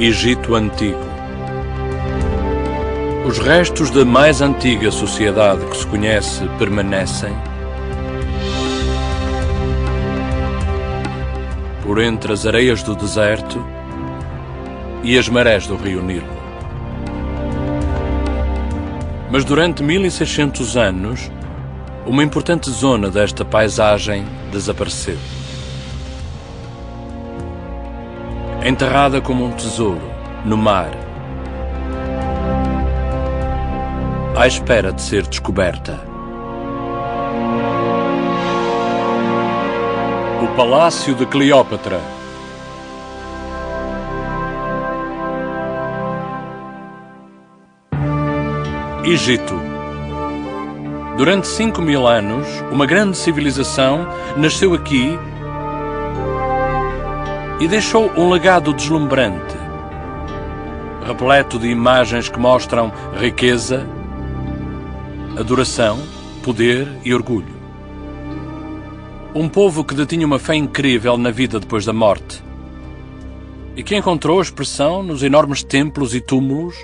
Egito Antigo. Os restos da mais antiga sociedade que se conhece permanecem por entre as areias do deserto e as marés do rio Nilo. Mas durante 1600 anos, uma importante zona desta paisagem desapareceu. Enterrada como um tesouro no mar, à espera de ser descoberta. O Palácio de Cleópatra. Egito. Durante 5.000 anos, uma grande civilização nasceu aqui e deixou um legado deslumbrante, repleto de imagens que mostram riqueza, adoração, poder e orgulho. Um povo que detinha uma fé incrível na vida depois da morte e que encontrou expressão nos enormes templos e túmulos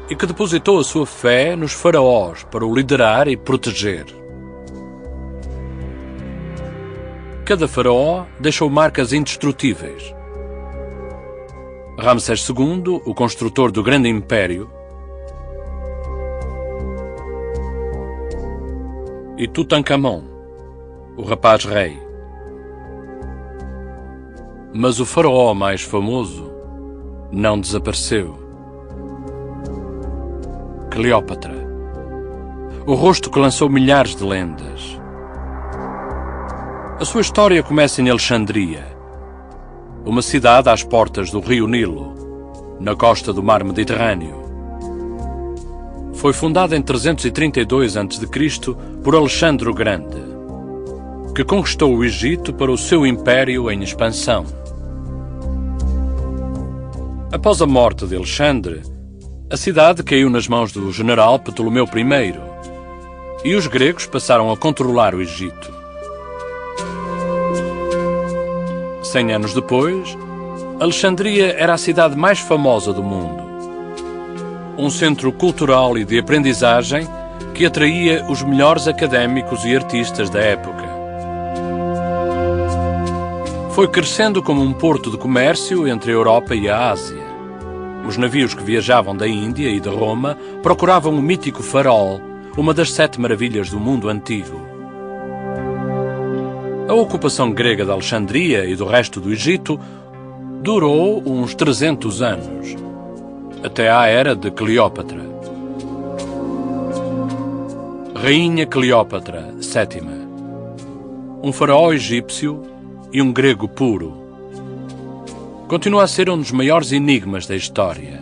e que depositou a sua fé nos faraós para o liderar e proteger. Cada faraó deixou marcas indestrutíveis. Ramsés II, o construtor do grande império, e Tutankhamon, o rapaz-rei. Mas o faraó mais famoso não desapareceu. Cleópatra, o rosto que lançou milhares de lendas. A sua história começa em Alexandria, uma cidade às portas do rio Nilo, na costa do mar Mediterrâneo. Foi fundada em 332 a.C. por Alexandre o Grande, que conquistou o Egito para o seu império em expansão. Após a morte de Alexandre, a cidade caiu nas mãos do general Ptolomeu I e os gregos passaram a controlar o Egito. 100 anos depois, Alexandria era a cidade mais famosa do mundo. Um centro cultural e de aprendizagem que atraía os melhores académicos e artistas da época. Foi crescendo como um porto de comércio entre a Europa e a Ásia. Os navios que viajavam da Índia e de Roma procuravam o mítico farol, uma das 7 maravilhas do mundo antigo. A ocupação grega de Alexandria e do resto do Egito durou uns 300 anos, até à era de Cleópatra. Rainha Cleópatra VII, um faraó egípcio e um grego puro. Continua a ser um dos maiores enigmas da história.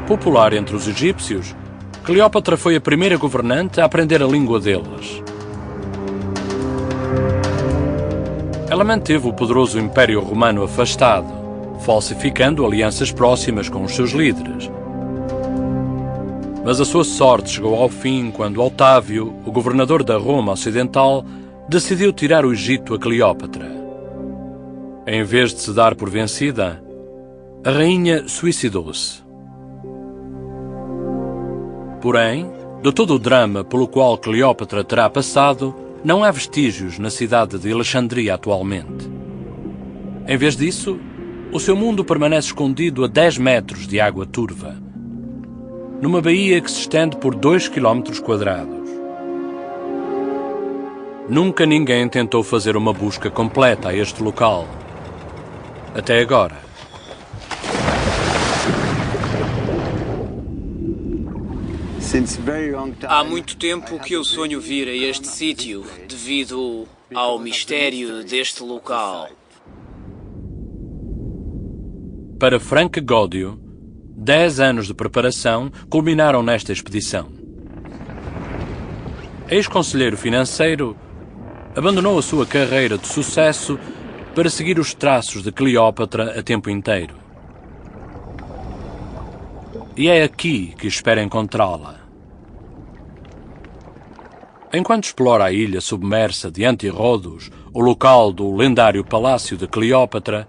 Popular entre os egípcios, Cleópatra foi a primeira governante a aprender a língua deles. Ela manteve o poderoso Império Romano afastado, falsificando alianças próximas com os seus líderes. Mas a sua sorte chegou ao fim quando Otávio, o governador da Roma Ocidental, decidiu tirar o Egito a Cleópatra. Em vez de se dar por vencida, a rainha suicidou-se. Porém, de todo o drama pelo qual Cleópatra terá passado, não há vestígios na cidade de Alexandria atualmente. Em vez disso, o seu mundo permanece escondido a 10 metros de água turva, numa baía que se estende por 2 quilómetros quadrados. Nunca ninguém tentou fazer uma busca completa a este local. Até agora. Há muito tempo que eu sonho vir a este sítio, devido ao mistério deste local. Para Frank Gódio, 10 anos de preparação culminaram nesta expedição. Ex-conselheiro financeiro, abandonou a sua carreira de sucesso para seguir os traços de Cleópatra a tempo inteiro. E é aqui que espera encontrá-la. Enquanto explora a ilha submersa de Antirrodos, o local do lendário Palácio de Cleópatra,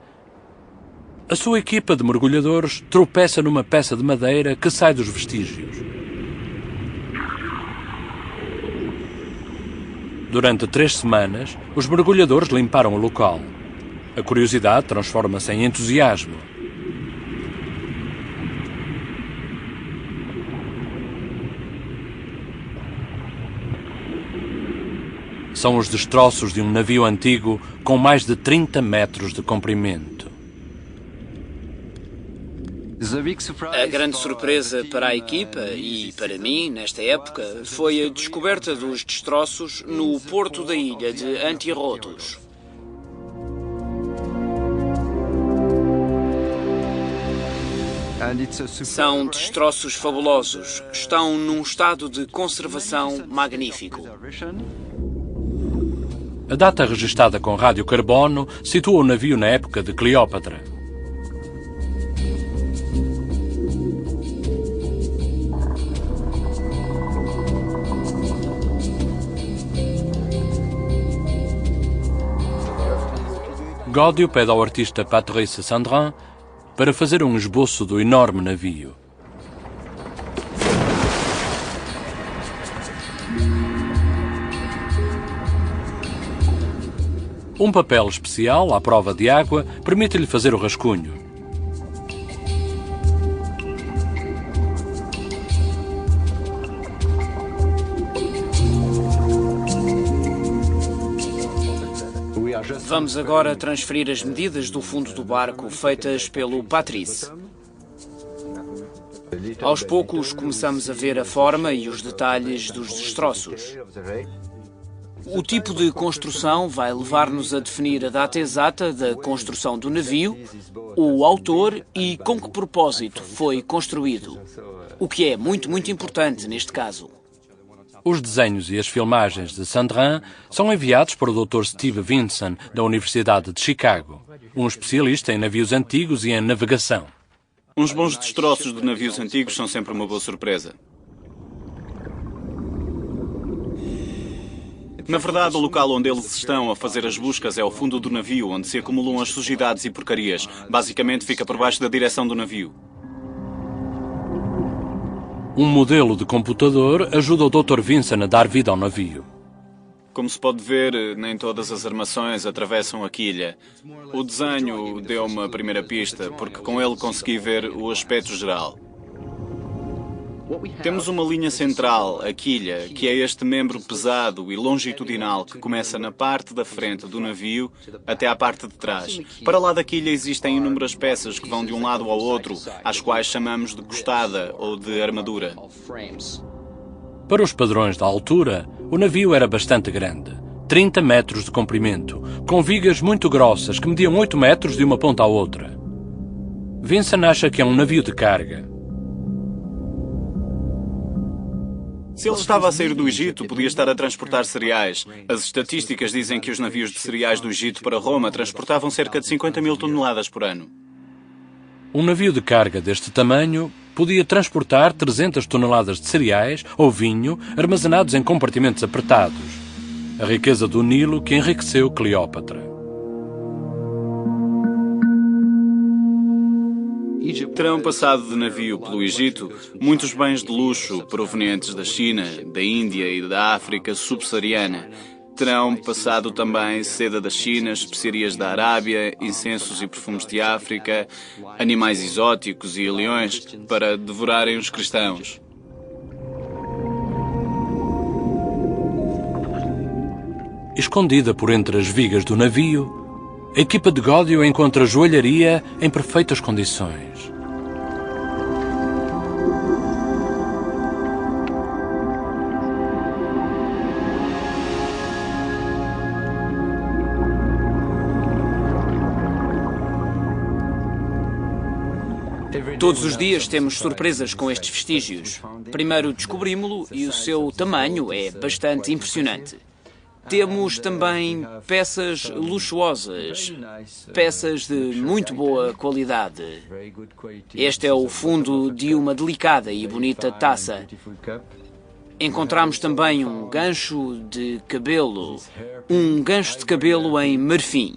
a sua equipa de mergulhadores tropeça numa peça de madeira que sai dos vestígios. Durante 3 semanas, os mergulhadores limparam o local. A curiosidade transforma-se em entusiasmo. São os destroços de um navio antigo com mais de 30 metros de comprimento. A grande surpresa para a equipa e para mim, nesta época, foi a descoberta dos destroços no porto da ilha de Antirrodos. São destroços fabulosos. Estão num estado de conservação magnífico. A data registada com radiocarbono situa o navio na época de Cleópatra. Gódio pede ao artista Patrice Sandrin para fazer um esboço do enorme navio. Um papel especial, à prova de água, permite-lhe fazer o rascunho. Vamos agora transferir as medidas do fundo do barco feitas pelo Patrice. Aos poucos começamos a ver a forma e os detalhes dos destroços. O tipo de construção vai levar-nos a definir a data exata da construção do navio, o autor e com que propósito foi construído. O que é muito importante neste caso. Os desenhos e as filmagens de Sandrin são enviados para o Dr. Steve Vinson, da Universidade de Chicago, um especialista em navios antigos e em navegação. Uns bons destroços de navios antigos são sempre uma boa surpresa. Na verdade, o local onde eles estão a fazer as buscas é o fundo do navio, onde se acumulam as sujidades e porcarias. Basicamente, fica por baixo da direção do navio. Um modelo de computador ajuda o Dr. Vinson a dar vida ao navio. Como se pode ver, nem todas as armações atravessam a quilha. O desenho deu uma primeira pista, porque com ele consegui ver o aspecto geral. Temos uma linha central, a quilha, que é este membro pesado e longitudinal que começa na parte da frente do navio até à parte de trás. Para lá da quilha existem inúmeras peças que vão de um lado ao outro, às quais chamamos de costada ou de armadura. Para os padrões da altura, o navio era bastante grande, 30 metros de comprimento, com vigas muito grossas que mediam 8 metros de uma ponta à outra. Vinson acha que é um navio de carga. Se ele estava a sair do Egito, podia estar a transportar cereais. As estatísticas dizem que os navios de cereais do Egito para Roma transportavam cerca de 50.000 toneladas por ano. Um navio de carga deste tamanho podia transportar 300 toneladas de cereais ou vinho armazenados em compartimentos apertados. A riqueza do Nilo que enriqueceu Cleópatra. Terão passado de navio pelo Egito muitos bens de luxo provenientes da China, da Índia e da África subsaariana. Terão passado também seda da China, especiarias da Arábia, incensos e perfumes de África, animais exóticos e leões para devorarem os cristãos. Escondida por entre as vigas do navio, a equipa de Gódio encontra joalharia em perfeitas condições. Todos os dias temos surpresas com estes vestígios. Primeiro descobrimos-lo e o seu tamanho é bastante impressionante. Temos também peças luxuosas, peças de muito boa qualidade. Este é o fundo de uma delicada e bonita taça. Encontramos também um gancho de cabelo em marfim.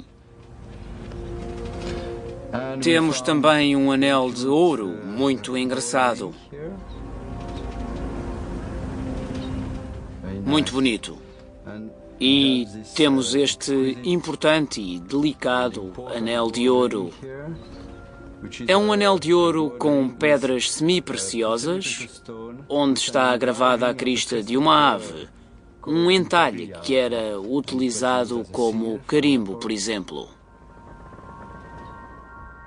Temos também um anel de ouro muito engraçado. Muito bonito. E temos este importante e delicado anel de ouro. É um anel de ouro com pedras semi-preciosas, onde está gravada a crista de uma ave, um entalhe que era utilizado como carimbo, por exemplo.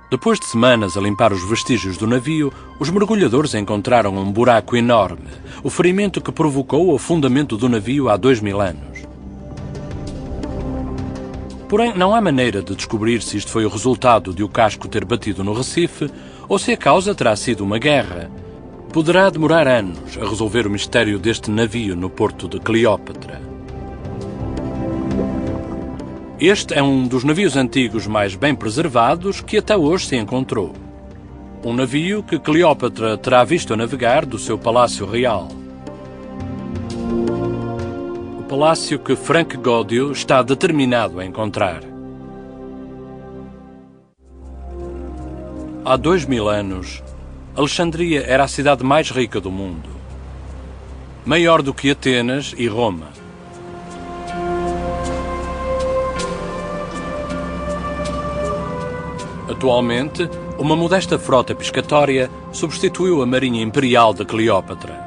Depois de semanas a limpar os vestígios do navio, os mergulhadores encontraram um buraco enorme, o ferimento que provocou o afundamento do navio há 2000 anos. Porém, não há maneira de descobrir se isto foi o resultado de o casco ter batido no Recife ou se a causa terá sido uma guerra. Poderá demorar anos a resolver o mistério deste navio no porto de Cleópatra. Este é um dos navios antigos mais bem preservados que até hoje se encontrou. Um navio que Cleópatra terá visto a navegar do seu palácio real. O palácio que Frank Godio está determinado a encontrar. Há 2000 anos, Alexandria era a cidade mais rica do mundo, maior do que Atenas e Roma. Atualmente, uma modesta frota pescatória substituiu a marinha imperial de Cleópatra.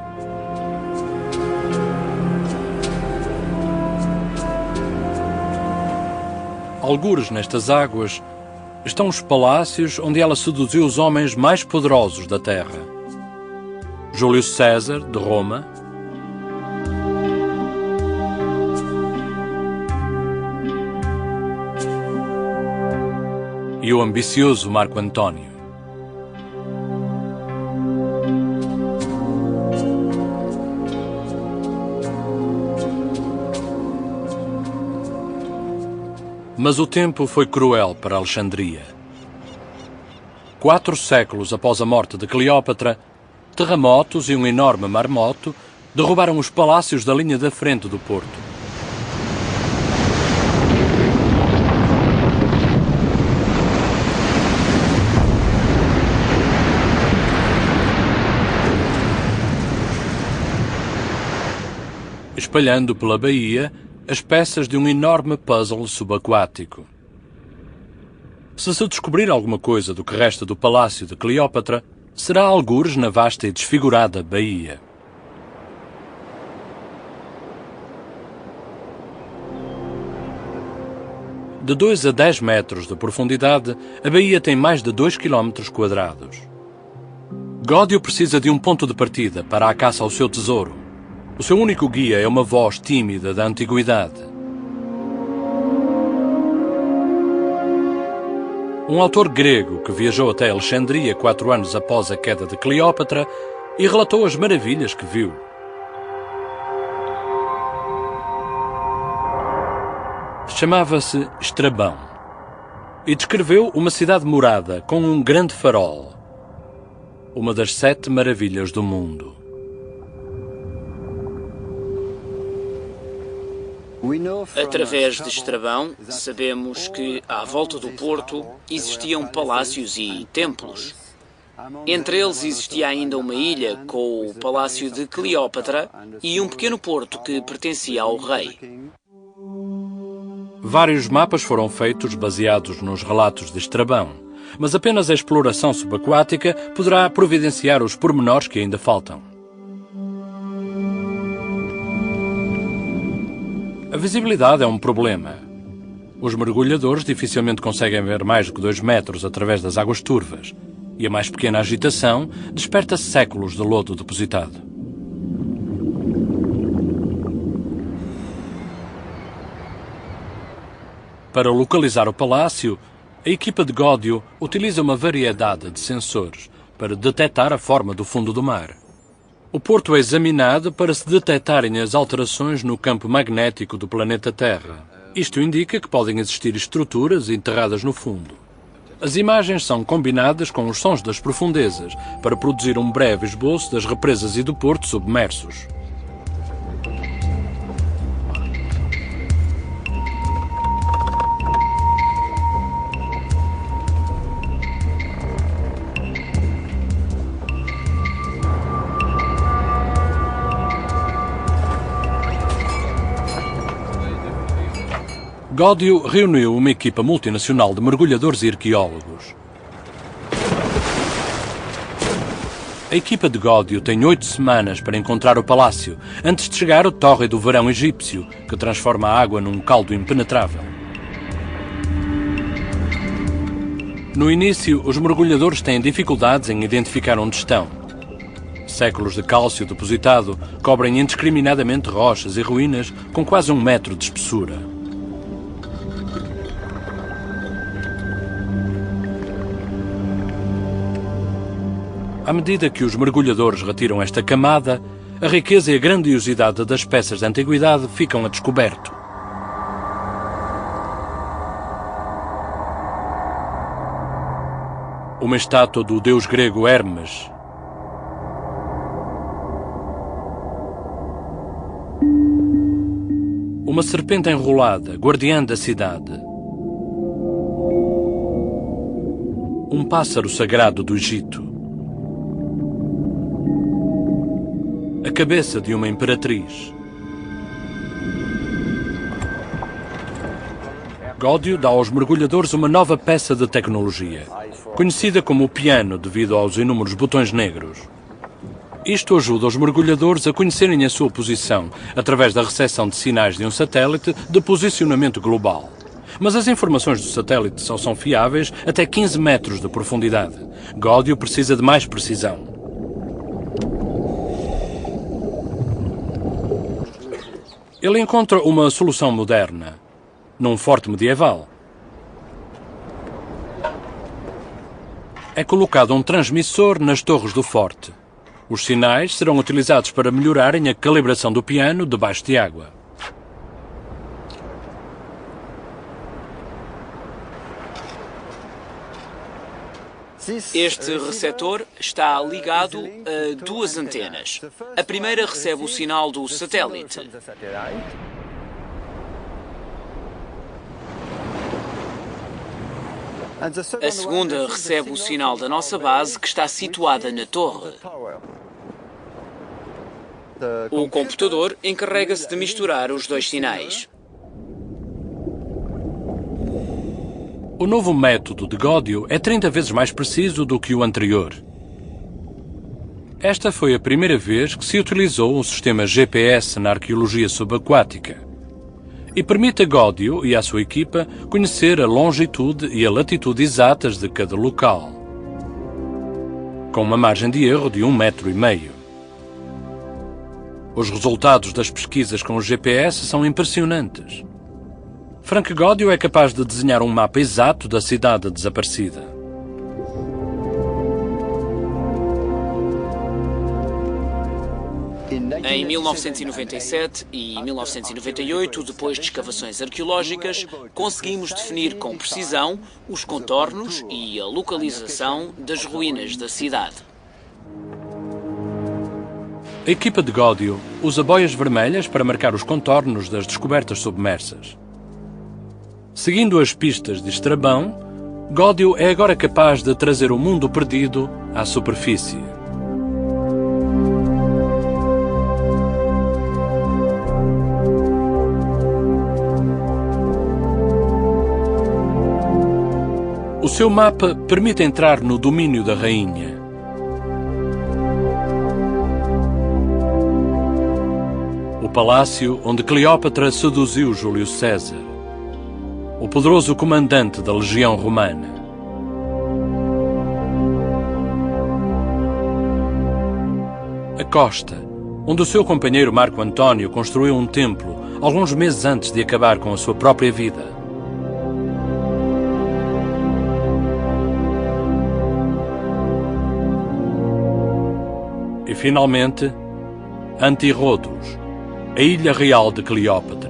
Algures nestas águas estão os palácios onde ela seduziu os homens mais poderosos da terra. Júlio César, de Roma, e o ambicioso Marco Antônio. Mas o tempo foi cruel para Alexandria. 4 séculos após a morte de Cleópatra, terremotos e um enorme maremoto derrubaram os palácios da linha da frente do porto. Espalhando pela baía as peças de um enorme puzzle subaquático. Se descobrir alguma coisa do que resta do palácio de Cleópatra, será algures na vasta e desfigurada baía. De 2 a 10 metros de profundidade, a baía tem mais de 2 quilómetros quadrados. Godio precisa de um ponto de partida para a caça ao seu tesouro. O seu único guia é uma voz tímida da antiguidade. Um autor grego que viajou até Alexandria 4 anos após a queda de Cleópatra e relatou as maravilhas que viu. Chamava-se Estrabão e descreveu uma cidade morada com um grande farol, uma das 7 maravilhas do mundo. Através de Estrabão, sabemos que, à volta do porto, existiam palácios e templos. Entre eles existia ainda uma ilha com o palácio de Cleópatra e um pequeno porto que pertencia ao rei. Vários mapas foram feitos baseados nos relatos de Estrabão, mas apenas a exploração subaquática poderá providenciar os pormenores que ainda faltam. A visibilidade é um problema. Os mergulhadores dificilmente conseguem ver mais do que 2 metros através das águas turvas, e a mais pequena agitação desperta séculos de lodo depositado. Para localizar o palácio, a equipa de Godio utiliza uma variedade de sensores para detectar a forma do fundo do mar. O porto é examinado para se detectarem as alterações no campo magnético do planeta Terra. Isto indica que podem existir estruturas enterradas no fundo. As imagens são combinadas com os sons das profundezas para produzir um breve esboço das represas e do porto submersos. Gódio reuniu uma equipa multinacional de mergulhadores e arqueólogos. A equipa de Gódio tem 8 semanas para encontrar o palácio, antes de chegar ao Torre do Verão egípcio, que transforma a água num caldo impenetrável. No início, os mergulhadores têm dificuldades em identificar onde estão. Séculos de cálcio depositado cobrem indiscriminadamente rochas e ruínas com quase 1 metro de espessura. À medida que os mergulhadores retiram esta camada, a riqueza e a grandiosidade das peças da antiguidade ficam a descoberto. Uma estátua do deus grego Hermes. Uma serpente enrolada, guardiã da cidade. Um pássaro sagrado do Egito. A cabeça de uma imperatriz. Gódio dá aos mergulhadores uma nova peça de tecnologia, conhecida como o piano devido aos inúmeros botões negros. Isto ajuda os mergulhadores a conhecerem a sua posição através da recepção de sinais de um satélite de posicionamento global. Mas as informações do satélite só são fiáveis até 15 metros de profundidade. Gódio precisa de mais precisão. Ele encontra uma solução moderna, num forte medieval. É colocado um transmissor nas torres do forte. Os sinais serão utilizados para melhorarem a calibração do piano debaixo de água. Este receptor está ligado a 2 antenas. A primeira recebe o sinal do satélite. A segunda recebe o sinal da nossa base, que está situada na torre. O computador encarrega-se de misturar os 2 sinais. O novo método de Gódio é 30 vezes mais preciso do que o anterior. Esta foi a primeira vez que se utilizou um sistema GPS na arqueologia subaquática e permite a Gódio e à sua equipa conhecer a longitude e a latitude exatas de cada local, com uma margem de erro de 1,5 metro. Os resultados das pesquisas com o GPS são impressionantes. Frank Gódio é capaz de desenhar um mapa exato da cidade desaparecida. Em 1997 e 1998, depois de escavações arqueológicas, conseguimos definir com precisão os contornos e a localização das ruínas da cidade. A equipa de Gódio usa boias vermelhas para marcar os contornos das descobertas submersas. Seguindo as pistas de Estrabão, Gódio é agora capaz de trazer o mundo perdido à superfície. O seu mapa permite entrar no domínio da rainha. O palácio onde Cleópatra seduziu Júlio César. O poderoso comandante da Legião Romana. A costa, onde o seu companheiro Marco Antônio construiu um templo alguns meses antes de acabar com a sua própria vida. E, finalmente, Antirrodos, a ilha real de Cleópatra.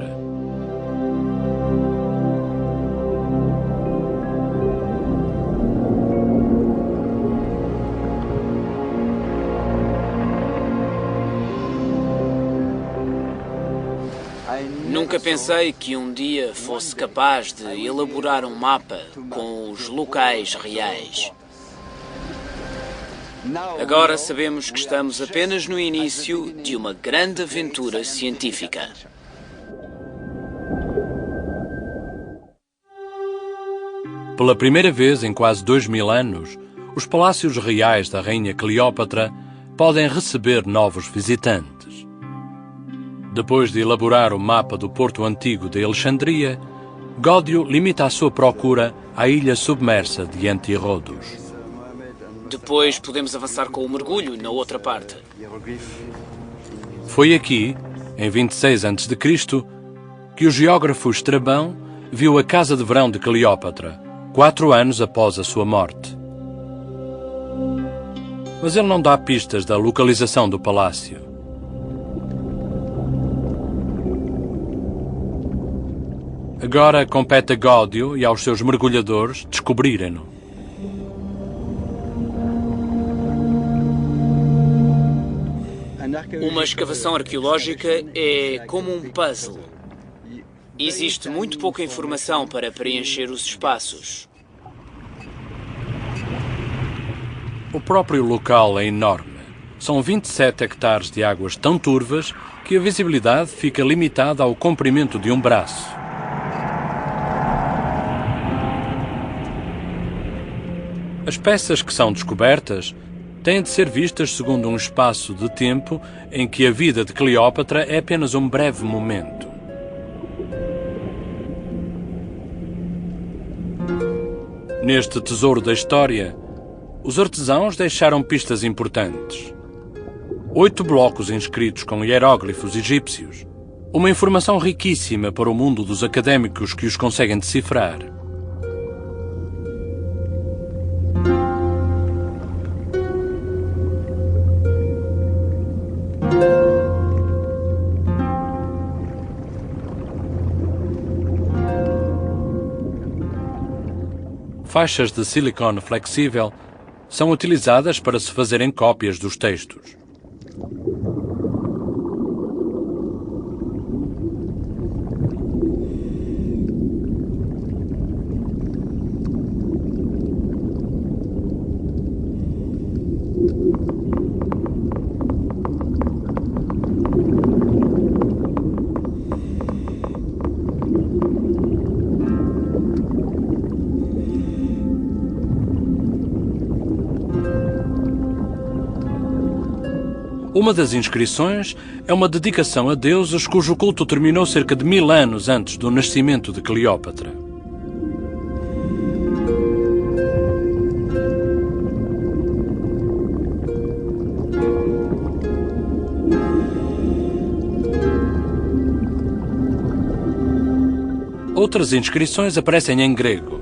Nunca pensei que um dia fosse capaz de elaborar um mapa com os locais reais. Agora sabemos que estamos apenas no início de uma grande aventura científica. Pela primeira vez em quase 2000 anos, os palácios reais da rainha Cleópatra podem receber novos visitantes. Depois de elaborar o mapa do Porto Antigo de Alexandria, Gódio limita a sua procura à ilha submersa de Antirrodos. Depois podemos avançar com o mergulho na outra parte. Foi aqui, em 26 a.C., que o geógrafo Estrabão viu a casa de verão de Cleópatra, 4 anos após a sua morte. Mas ele não dá pistas da localização do palácio. Agora compete a Gódio e aos seus mergulhadores descobrirem-no. Uma escavação arqueológica é como um puzzle. Existe muito pouca informação para preencher os espaços. O próprio local é enorme. São 27 hectares de águas tão turvas que a visibilidade fica limitada ao comprimento de um braço. As peças que são descobertas têm de ser vistas segundo um espaço de tempo em que a vida de Cleópatra é apenas um breve momento. Neste tesouro da história, os artesãos deixaram pistas importantes. 8 blocos inscritos com hieróglifos egípcios. Uma informação riquíssima para o mundo dos académicos que os conseguem decifrar. Faixas de silicone flexível são utilizadas para se fazerem cópias dos textos. Uma das inscrições é uma dedicação a deuses cujo culto terminou cerca de 1000 anos antes do nascimento de Cleópatra. Outras inscrições aparecem em grego.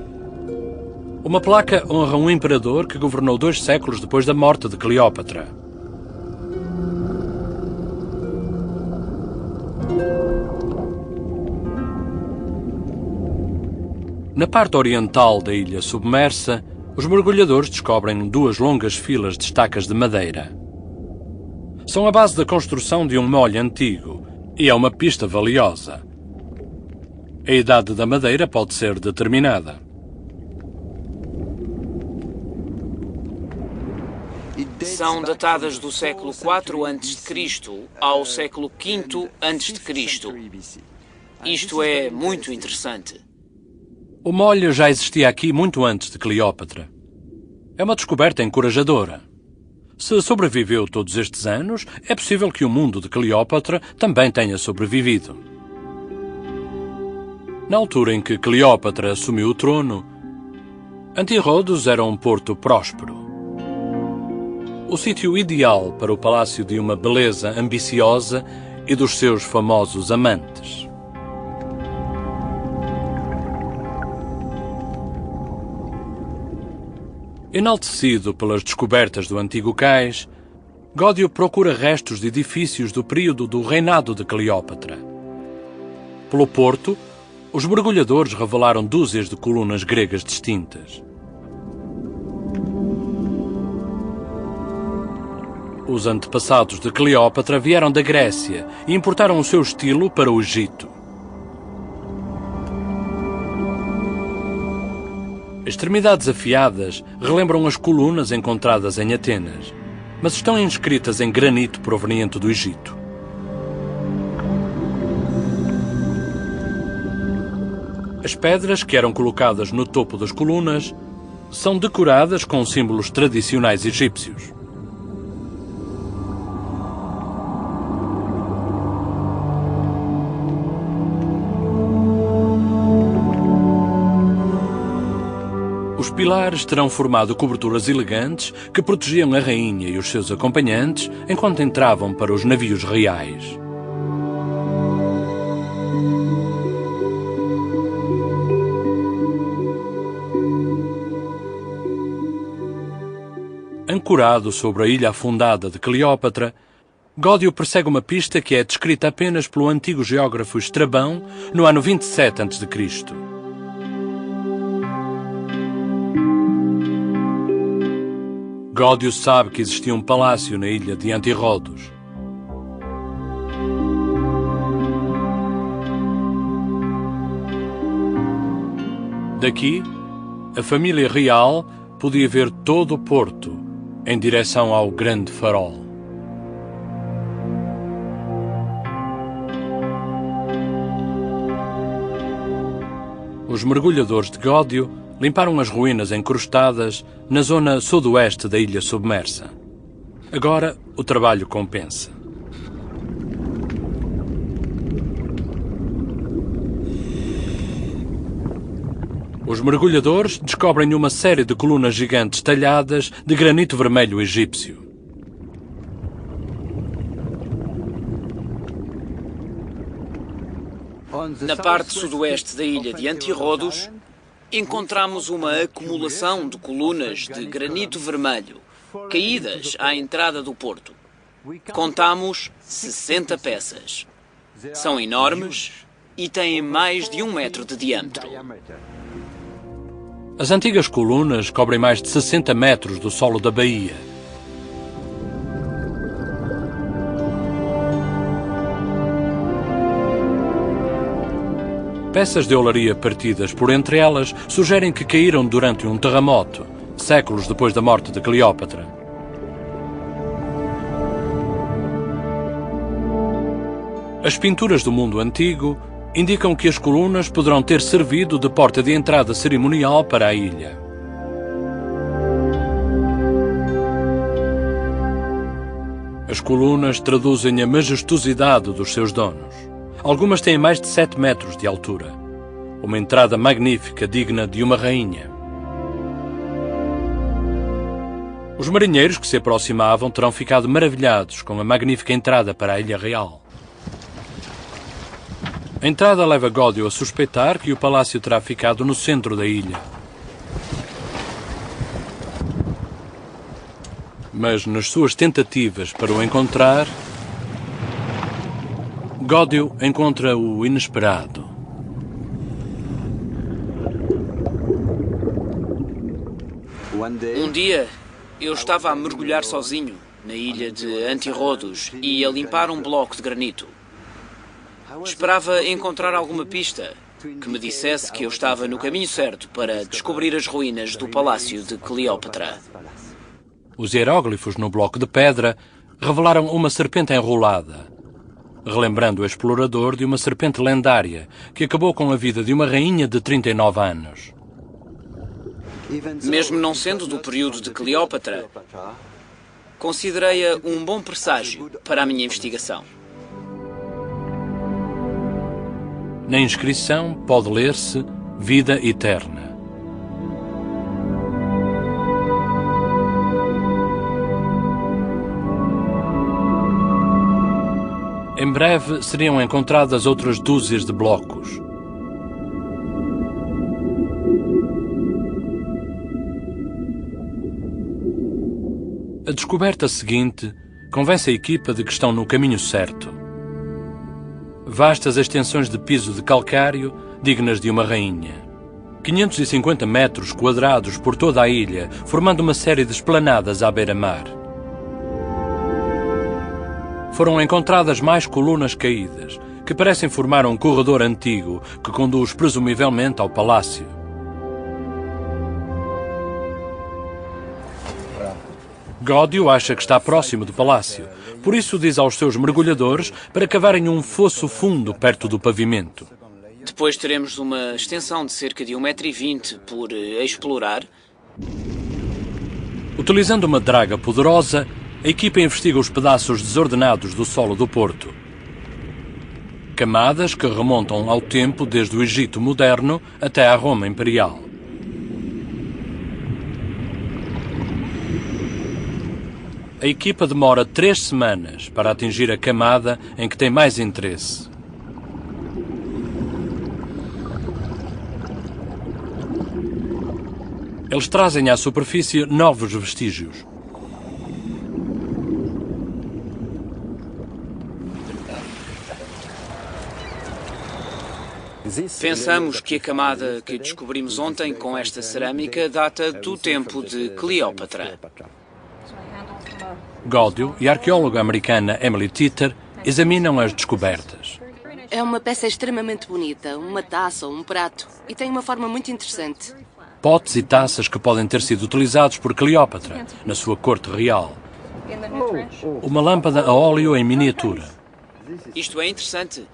Uma placa honra um imperador que governou 2 séculos depois da morte de Cleópatra. Na parte oriental da ilha submersa, os mergulhadores descobrem 2 longas filas de estacas de madeira. São a base da construção de um molho antigo e é uma pista valiosa. A idade da madeira pode ser determinada. São datadas do século IV a.C. ao século V a.C. Isto é muito interessante. O molho já existia aqui muito antes de Cleópatra. É uma descoberta encorajadora. Se sobreviveu todos estes anos, é possível que o mundo de Cleópatra também tenha sobrevivido. Na altura em que Cleópatra assumiu o trono, Antirrodos era um porto próspero. O sítio ideal para o palácio de uma beleza ambiciosa e dos seus famosos amantes. Enaltecido pelas descobertas do antigo cais, Gódio procura restos de edifícios do período do reinado de Cleópatra. Pelo porto, os mergulhadores revelaram dúzias de colunas gregas distintas. Os antepassados de Cleópatra vieram da Grécia e importaram o seu estilo para o Egito. Extremidades afiadas relembram as colunas encontradas em Atenas, mas estão inscritas em granito proveniente do Egito. A As pedras que eram colocadas no topo das colunas são decoradas com símbolos tradicionais egípcios. Os pilares terão formado coberturas elegantes que protegiam a rainha e os seus acompanhantes enquanto entravam para os navios reais. Ancorado sobre a ilha afundada de Cleópatra, Gódio persegue uma pista que é descrita apenas pelo antigo geógrafo Estrabão no ano 27 a.C. Gódio sabe que existia um palácio na ilha de Antirrodos. Daqui, a família real podia ver todo o porto em direção ao grande farol. Os mergulhadores de Gódio limparam as ruínas encrustadas na zona sudoeste da ilha submersa. Agora, o trabalho compensa. Os mergulhadores descobrem uma série de colunas gigantes talhadas de granito vermelho egípcio. Na parte sudoeste da ilha de Antirrodos, encontramos uma acumulação de colunas de granito vermelho, caídas à entrada do porto. Contamos 60 peças. São enormes e têm mais de 1 metro de diâmetro. As antigas colunas cobrem mais de 60 metros do solo da baía. Peças de olaria partidas por entre elas sugerem que caíram durante um terremoto, séculos depois da morte de Cleópatra. As pinturas do mundo antigo indicam que as colunas poderão ter servido de porta de entrada cerimonial para a ilha. As colunas traduzem a majestosidade dos seus donos. Algumas têm mais de 7 metros de altura. Uma entrada magnífica, digna de uma rainha. Os marinheiros que se aproximavam terão ficado maravilhados com a magnífica entrada para a Ilha Real. A entrada leva Gódio a suspeitar que o palácio terá ficado no centro da ilha. Mas nas suas tentativas para o encontrar, Gódio encontra o inesperado. Um dia, eu estava a mergulhar sozinho na ilha de Antirrodos e a limpar um bloco de granito. Esperava encontrar alguma pista que me dissesse que eu estava no caminho certo para descobrir as ruínas do palácio de Cleópatra. Os hieróglifos no bloco de pedra revelaram uma serpente enrolada, relembrando o explorador de uma serpente lendária que acabou com a vida de uma rainha de 39 anos. Mesmo não sendo do período de Cleópatra, considerei-a um bom presságio para a minha investigação. Na inscrição pode ler-se Vida Eterna. Em breve seriam encontradas outras dúzias de blocos. A descoberta seguinte convence a equipa de que estão no caminho certo. Vastas extensões de piso de calcário, dignas de uma rainha. 550 metros quadrados por toda a ilha, formando uma série de esplanadas à beira-mar. Foram encontradas mais colunas caídas, que parecem formar um corredor antigo que conduz presumivelmente ao palácio. Gódio acha que está próximo do palácio, por isso diz aos seus mergulhadores para cavarem um fosso fundo perto do pavimento. Depois teremos uma extensão de cerca de 1,20 m por explorar. Utilizando uma draga poderosa, a equipa investiga os pedaços desordenados do solo do porto. Camadas que remontam ao tempo desde o Egito moderno até à Roma imperial. A equipa demora 3 semanas para atingir a camada em que tem mais interesse. Eles trazem à superfície novos vestígios. Pensamos que a camada que descobrimos ontem com esta cerâmica data do tempo de Cleópatra. Gódio e a arqueóloga americana Emily Teeter examinam as descobertas. É uma peça extremamente bonita, uma taça ou um prato, e tem uma forma muito interessante. Potes e taças que podem ter sido utilizados por Cleópatra na sua corte real. Uma lâmpada a óleo em miniatura. Isto é interessante.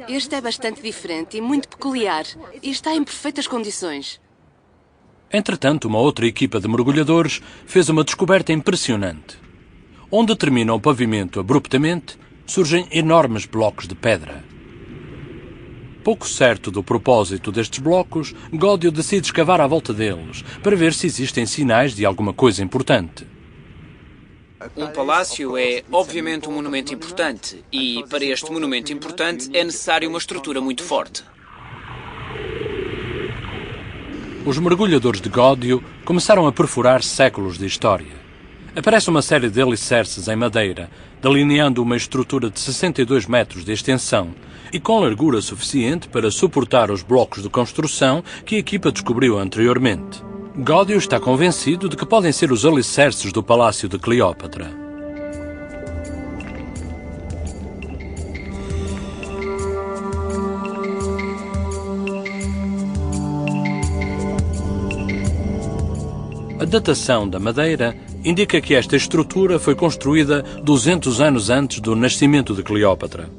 Este é bastante diferente e muito peculiar, e está em perfeitas condições. Entretanto, uma outra equipa de mergulhadores fez uma descoberta impressionante. Onde termina o pavimento abruptamente, surgem enormes blocos de pedra. Pouco certo do propósito destes blocos, Gódio decide escavar à volta deles, para ver se existem sinais de alguma coisa importante. Um palácio é, obviamente, um monumento importante, e para este monumento importante é necessário uma estrutura muito forte. Os mergulhadores de Gódio começaram a perfurar séculos de história. Aparece uma série de alicerces em madeira, delineando uma estrutura de 62 metros de extensão e com largura suficiente para suportar os blocos de construção que a equipa descobriu anteriormente. Gódio está convencido de que podem ser os alicerces do Palácio de Cleópatra. A datação da madeira indica que esta estrutura foi construída 200 anos antes do nascimento de Cleópatra.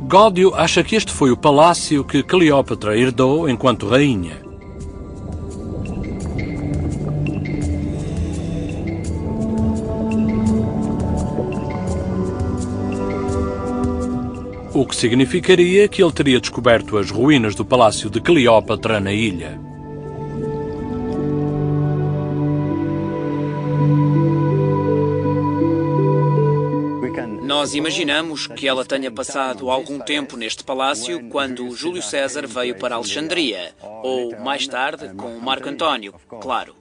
Gódio acha que este foi o palácio que Cleópatra herdou enquanto rainha. O que significaria que ele teria descoberto as ruínas do palácio de Cleópatra na ilha. Nós imaginamos que ela tenha passado algum tempo neste palácio quando Júlio César veio para Alexandria, ou mais tarde com Marco António, claro.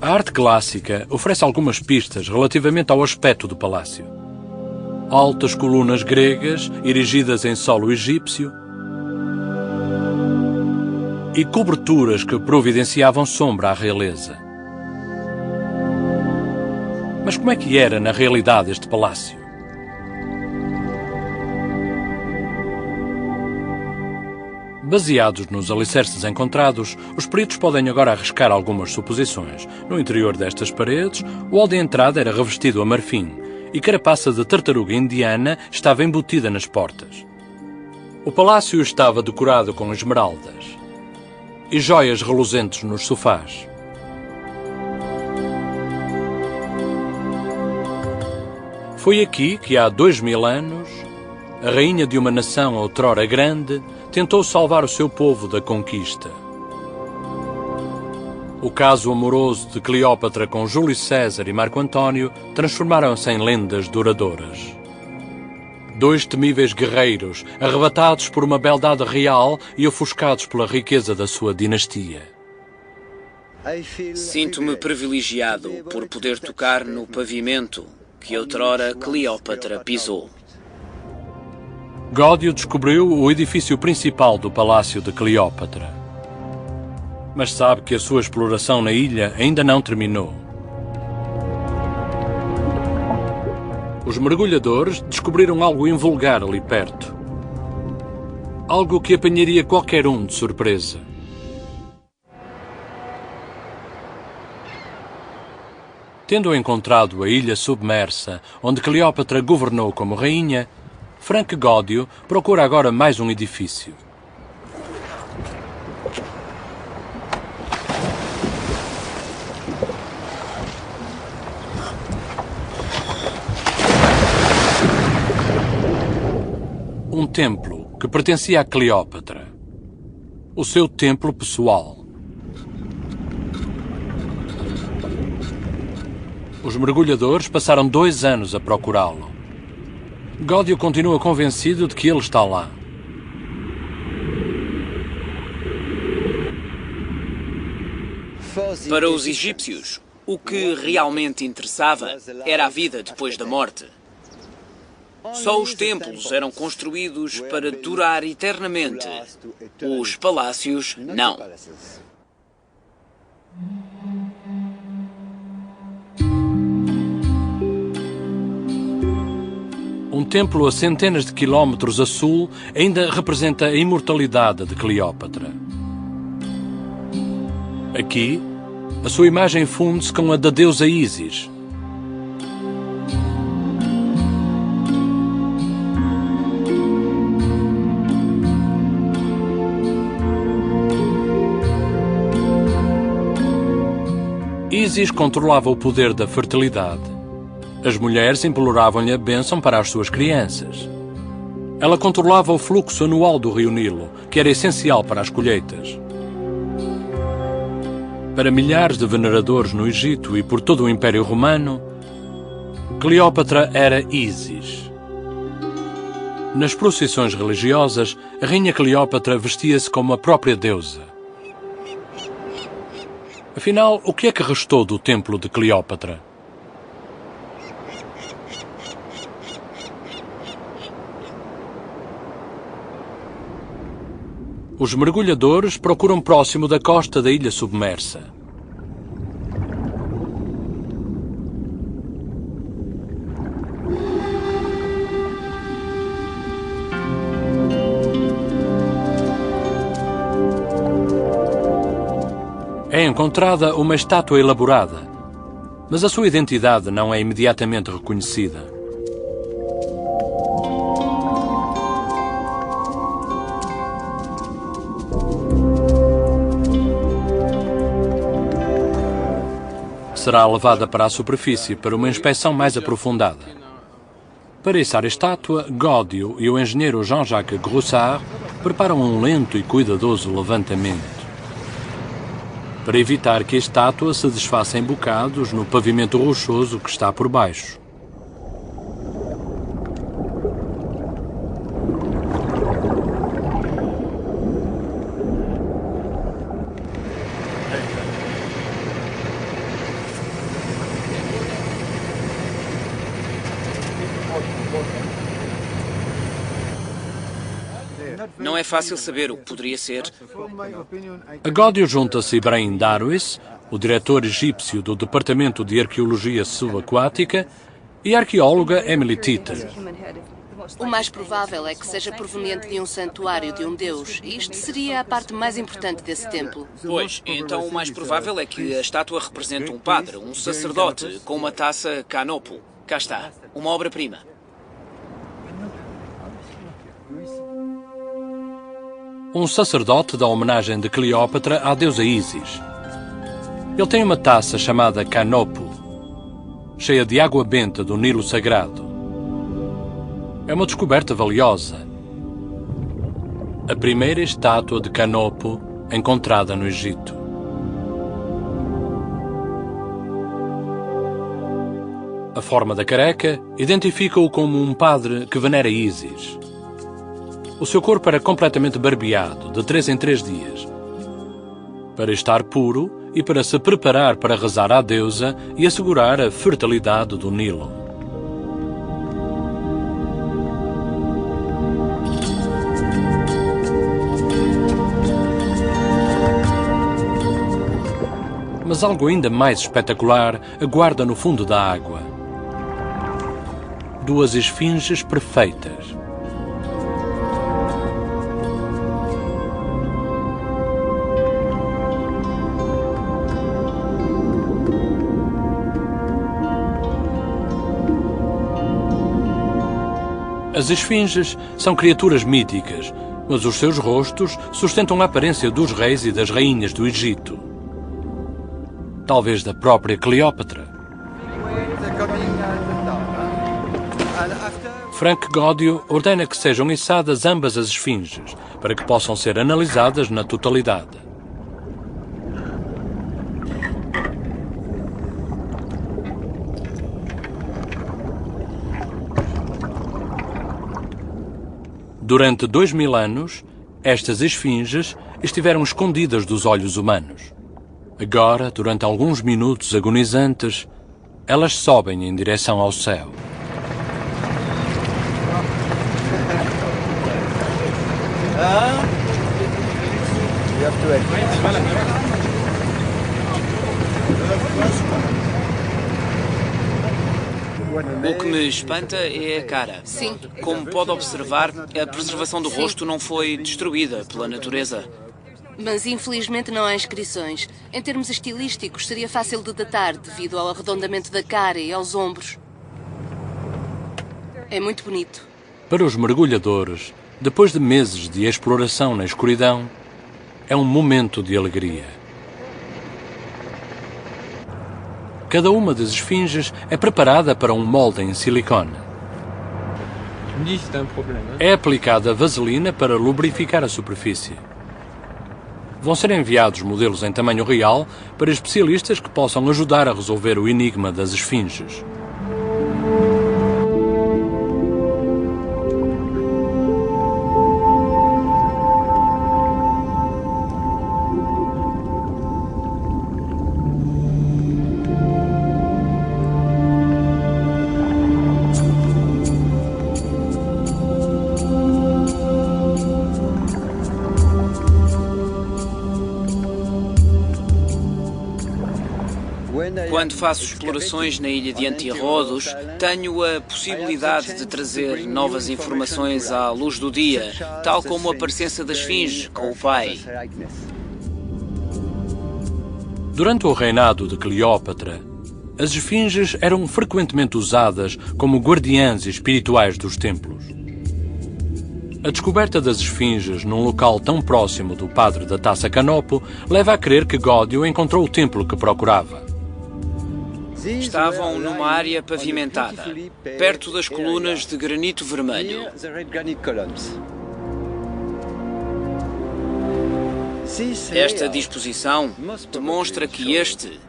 A arte clássica oferece algumas pistas relativamente ao aspecto do palácio. Altas colunas gregas erigidas em solo egípcio e coberturas que providenciavam sombra à realeza. Mas como é que era, na realidade, este palácio? Baseados nos alicerces encontrados, os peritos podem agora arriscar algumas suposições. No interior destas paredes, o hall de entrada era revestido a marfim e carapaça de tartaruga indiana estava embutida nas portas. O palácio estava decorado com esmeraldas e joias reluzentes nos sofás. Foi aqui que, há 2000 anos, a rainha de uma nação outrora grande tentou salvar o seu povo da conquista. O caso amoroso de Cleópatra com Júlio César e Marco António transformaram-se em lendas duradouras. 2 temíveis guerreiros, arrebatados por uma beldade real e ofuscados pela riqueza da sua dinastia. Sinto-me privilegiado por poder tocar no pavimento que outrora Cleópatra pisou. Gódio descobriu o edifício principal do Palácio de Cleópatra. Mas sabe que a sua exploração na ilha ainda não terminou. Os mergulhadores descobriram algo invulgar ali perto. Algo que apanharia qualquer um de surpresa. Tendo encontrado a ilha submersa, onde Cleópatra governou como rainha, Frank Gódio procura agora mais um edifício. Um templo que pertencia a Cleópatra. O seu templo pessoal. Os mergulhadores passaram 2 anos a procurá-lo. Gódio continua convencido de que ele está lá. Para os egípcios, o que realmente interessava era a vida depois da morte. Só os templos eram construídos para durar eternamente. Os palácios, não. Um templo a centenas de quilómetros a sul ainda representa a imortalidade de Cleópatra. Aqui, a sua imagem funde-se com a da deusa Ísis. Ísis controlava o poder da fertilidade. As mulheres imploravam-lhe a bênção para as suas crianças. Ela controlava o fluxo anual do rio Nilo, que era essencial para as colheitas. Para milhares de veneradores no Egito e por todo o Império Romano, Cleópatra era Ísis. Nas procissões religiosas, a rainha Cleópatra vestia-se como a própria deusa. Afinal, o que é que restou do templo de Cleópatra? Os mergulhadores procuram próximo da costa da ilha submersa. É encontrada uma estátua elaborada, mas a sua identidade não é imediatamente reconhecida. Será levada para a superfície para uma inspeção mais aprofundada. Para içar a estátua, Gódio e o engenheiro Jean-Jacques Groussard preparam um lento e cuidadoso levantamento, para evitar que a estátua se desfaça em bocados no pavimento rochoso que está por baixo. Não é fácil saber o que poderia ser. A Gódio junta-se Ibrahim Darwis, o diretor egípcio do Departamento de Arqueologia Subaquática, e a arqueóloga Emily Titter. O mais provável é que seja proveniente de um santuário de um deus, e isto seria a parte mais importante desse templo. Pois, então o mais provável é que a estátua represente um padre, um sacerdote, com uma taça canopo. Cá está, uma obra-prima. Um sacerdote dá homenagem de Cleópatra à deusa Ísis. Ele tem uma taça chamada canopo, cheia de água benta do Nilo Sagrado. É uma descoberta valiosa. A primeira estátua de canopo encontrada no Egito. A forma da careca identifica-o como um padre que venera Ísis. O seu corpo era completamente barbeado, de 3 em 3 dias, para estar puro e para se preparar para rezar à deusa e assegurar a fertilidade do Nilo. Mas algo ainda mais espetacular aguarda no fundo da água. 2 esfinges perfeitas. As esfinges são criaturas míticas, mas os seus rostos sustentam a aparência dos reis e das rainhas do Egito. Talvez da própria Cleópatra. Frank Godio ordena que sejam içadas ambas as esfinges, para que possam ser analisadas na totalidade. Durante 2000 anos, estas esfinges estiveram escondidas dos olhos humanos. Agora, durante alguns minutos agonizantes, elas sobem em direção ao céu. O que me espanta é a cara. Sim. Como pode observar, a preservação do rosto não foi destruída pela natureza. Mas infelizmente não há inscrições. Em termos estilísticos, seria fácil de datar devido ao arredondamento da cara e aos ombros. É muito bonito. Para os mergulhadores, depois de meses de exploração na escuridão, é um momento de alegria. Cada uma das esfinges é preparada para um molde em silicone. É aplicada vaselina para lubrificar a superfície. Vão ser enviados modelos em tamanho real para especialistas que possam ajudar a resolver o enigma das esfinges. Quando faço explorações na ilha de Antirrodos, tenho a possibilidade de trazer novas informações à luz do dia, tal como a presença da esfinge com o pai. Durante o reinado de Cleópatra, as esfinges eram frequentemente usadas como guardiãs espirituais dos templos. A descoberta das esfinges num local tão próximo do padre da Taça Canopo leva a crer que Godio encontrou o templo que procurava. Estavam numa área pavimentada, perto das colunas de granito vermelho. Esta disposição demonstra que este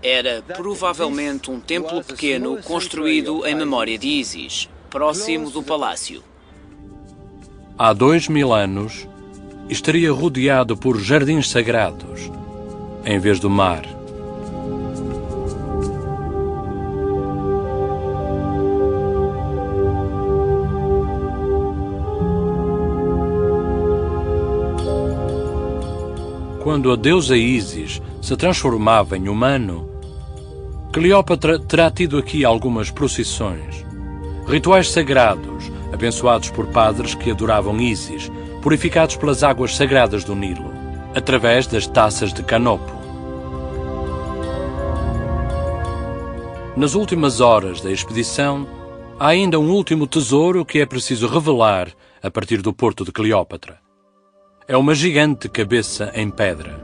era provavelmente um templo pequeno construído em memória de Ísis, próximo do palácio. Há 2000 anos, estaria rodeado por jardins sagrados, em vez do mar. Quando a deusa Ísis se transformava em humano, Cleópatra terá tido aqui algumas procissões, rituais sagrados, abençoados por padres que adoravam Ísis, purificados pelas águas sagradas do Nilo, através das taças de Canopo. Nas últimas horas da expedição, há ainda um último tesouro que é preciso revelar a partir do porto de Cleópatra. É uma gigante cabeça em pedra.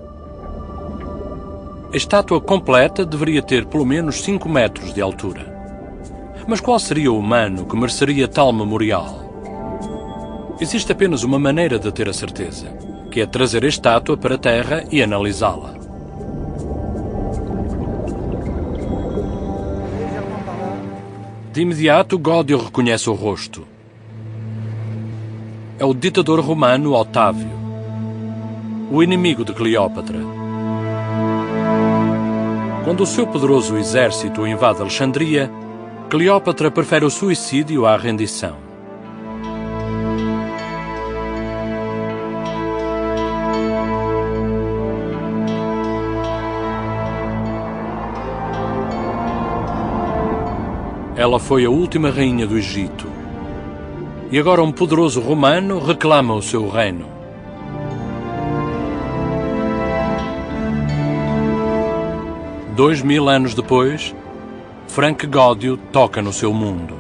A estátua completa deveria ter pelo menos 5 metros de altura. Mas qual seria o humano que mereceria tal memorial? Existe apenas uma maneira de ter a certeza, que é trazer a estátua para a terra e analisá-la. De imediato, Godio reconhece o rosto. É o ditador romano Otávio, o inimigo de Cleópatra. Quando o seu poderoso exército invade Alexandria, Cleópatra prefere o suicídio à rendição. Ela foi a última rainha do Egito. E agora um poderoso romano reclama o seu reino. Dois mil anos depois, Frank Godio toca no seu mundo.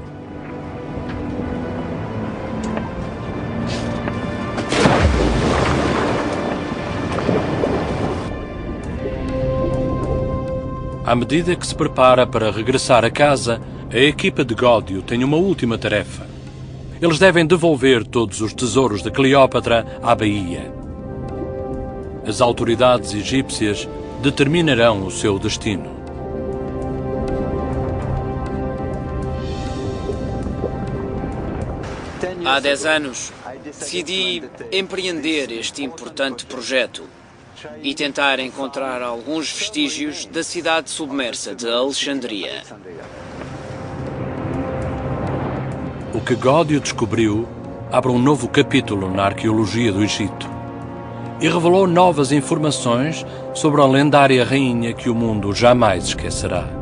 À medida que se prepara para regressar a casa, a equipa de Gódio tem uma última tarefa. Eles devem devolver todos os tesouros de Cleópatra à baía. As autoridades egípcias determinarão o seu destino. Há 10 anos, decidi empreender este importante projeto e tentar encontrar alguns vestígios da cidade submersa de Alexandria. O que Gódio descobriu abre um novo capítulo na arqueologia do Egito e revelou novas informações sobre a lendária rainha que o mundo jamais esquecerá.